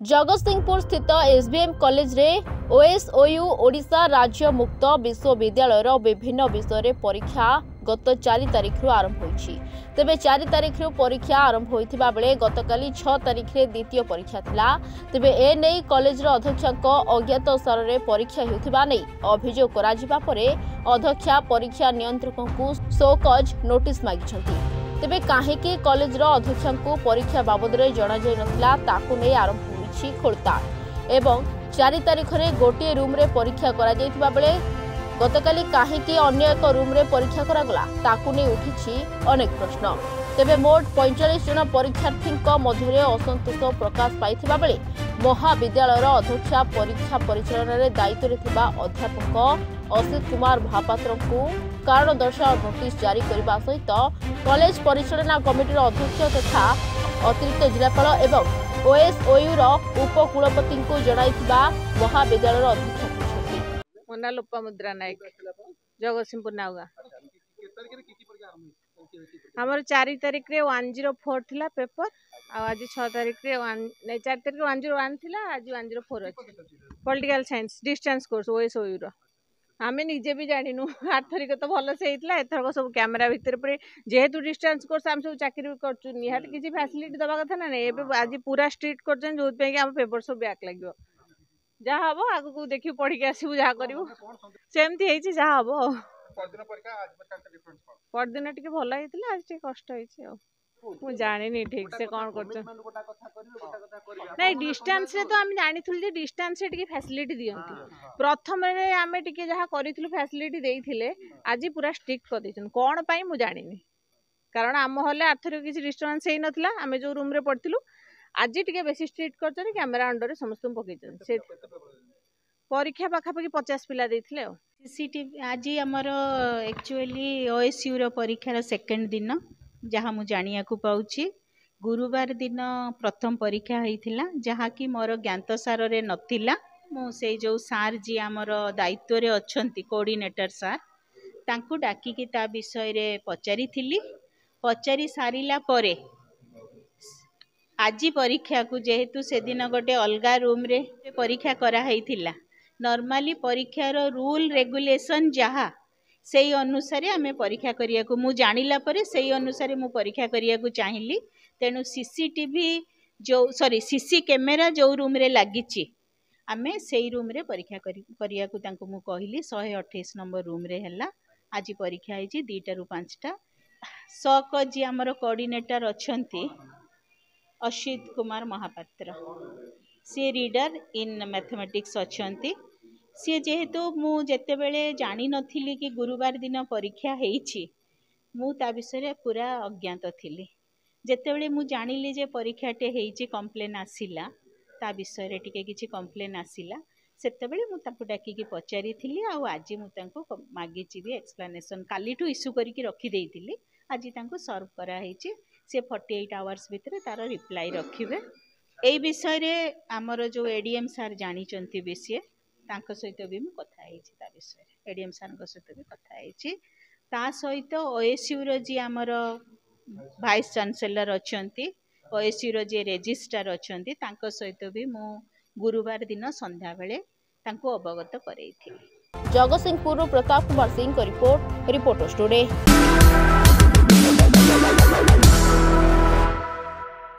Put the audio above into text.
जगतसिंहपुर स्थित SBM college रे ओएसओयू ओडिशा राज्य मुक्त विश्वविद्यालय विभिन्न विषय परीक्षा गत 4 तारिख आरंभ होईछि। तेबे 4 तारिख परीक्षा आरंभ होइथिबा बेले गतकाली 6 तारिख द्वितीय परीक्षा थिला। तेबे ए नै कॉलेज अध्यक्षक अज्ञात सारे परीक्षा हेउथिबा नै अभियोग कराजिबा परे अध्यक्षा परीक्षा नियंत्रकଙ୍କୁ शोकज नोटिस मागिछंती। तेबे काहेकि कॉलेज अध्यक्षक परीक्षा बाबद जणा जाय नथिला ताकू नै आरंभ खोलताड़ एवं 4 तारिख में गोटे रूम रे परीक्षा करा जायथिबा बेले गतकाली काहेकि अन्य एक रूम रे परीक्षा करागला ताकू नै उठिछि अनेक प्रश्न। तेबे मोट 45 जन परीक्षार्थी मध्य असंतोष प्रकाश पाइथिबा बेले महाविद्यालय अध्यक्षा परीक्षा परिचालन रे दायित्व रे थिबा अध्यापक असित कुमार महापात्र को कारण दर्शाओ नोटिस जारी करने सहित कॉलेज परिचालना कमिटी अध्यक्ष तथा अतिरिक्त जिलापाल एवं ओएसओयू उपकुलपति को जणाइथिबा महाविद्यालय अध्यक्ष मोना लोपामुद्रा नायक जगतसिंहपुर नाउगा हमर 4 तारिख रे 104 थिला पेपर आज 6 तारिख रे 4 तारिख 101 थिला आज 104 अछि पॉलिटिकल साइंस डिस्टेंस कोर्स ओएसओयू रो आमे निजे भी जानिनु आर्थरिक तो भल से हेतला एथरक सब कैमरा भीतर परे जेहेतु डिस्टेंस कोर्स हम सब चाकरी करछु निहात किछि फैसिलिटी दबा कथा ना एबे आज पूरा स्ट्रिक्ट करछन जोत पे कि हम पेपर सब बैक लागो जा हबो आगु को देखि पढ़ी के आसीबु जा करिवु सेमथि हेछि जा हबो परदिन परीक्षा आज परीक्षा डिफरेंस परदिन टिके भल हेतला आज टिके कष्ट हेछि मु जानिनी ठीक से कोन करछ नहीं डिस्टेंस रे तो हम जानिथुल जे डिस्टेंस रे टिके फैसिलिटी दियंती प्रथम रे आमे टिके जहा करिथुल फैसिलिटी देइथिले आज पूरा स्ट्रिक्ट कर दैछन कोन पई मु जानिनी कारण आम हले आर्थर किछि डिस्टर्बेंस हेइ नथला आमे जो रूम रे पढ़थिलु आज टिके बेसी स्ट्रिक्ट करछन कैमरा अंडर रे समस्त पकैछन से परीक्षा पाखा पाखी 50 पिला देइथिले सीसीटीवी आज हमर एक्चुअली ओएसयू रो परीक्षा रो सेकंड दिन जहाँ मु जानिया को पाउछि गुरुवार दिन प्रथम परीक्षा होइथिला जहाँ कि मोर ज्ञात सार रे नथिला मु से जो सार जी हमर दायित्व रे अछंती कोऑर्डिनेटर सार तांकु डाकी कि ता विषय रे पचारि सारिला परे आज परीक्षा को जेहेतु से दिन गोटे अलगा रूम रे परीक्षा करा हैथिला नॉर्मली परीक्षा रो रूल रेगुलेशन जहाँ से अनुसार आमे परीक्षा करिया को मु जानिला परे से अनुसार मु परीक्षा करिया को चाहिली तेनु सीसीटीवी जो सॉरी सीसी कैमेरा जो रूम रे लागिची आमे सेई रूम रे परीक्षा करिया को तांको मु कहली 128 नंबर रूम रे हला आज परीक्षा हैची 2 रु 5 टा सक जी हमर कोऑर्डिनेटर अछंती असित कुमार महापात्र सी रीडर इन मैथमेटिक्स अछंती सी जेहेतु मु जेते बेले जानी नथिली कि गुरुवार दिन परीक्षा हेइछि मु ता विषय पूरा अज्ञात थिली जेते बेले मु जानिली जे परीक्षाटे हेइछि कंप्लेन आसिला ता विषय रे टिके किछि कंप्लेन आसिला सेते बेले मु ताकु डाकी कि पचारि थिली आ आज मु तांको मागिछि भी एक्सप्लेनेशन कालीठू इश्यू करी कि रखी देइथिली आज तांको सर्व करा हेइछि से 48 आवर्स भितर तार रिप्लाई रखिबे एई विषय रे हमर जो एडीएम सर जानि चंती विषय तांको सहित भी मु कथा हेछि ता विषय एडीएम सर को सहित भी कथा हेछि ता सहित ओएसयू रो जी हमर वाइस चांसलर अछंती ओएसयू रो जे रजिस्ट्रार अछंती तांको सहित भी मु गुरुवार दिन संध्या बेले तांको अवगत करैथि। जगतसिंहपुर प्रताप कुमार सिंह को रिपोर्ट रिपोर्टर्स टुडे।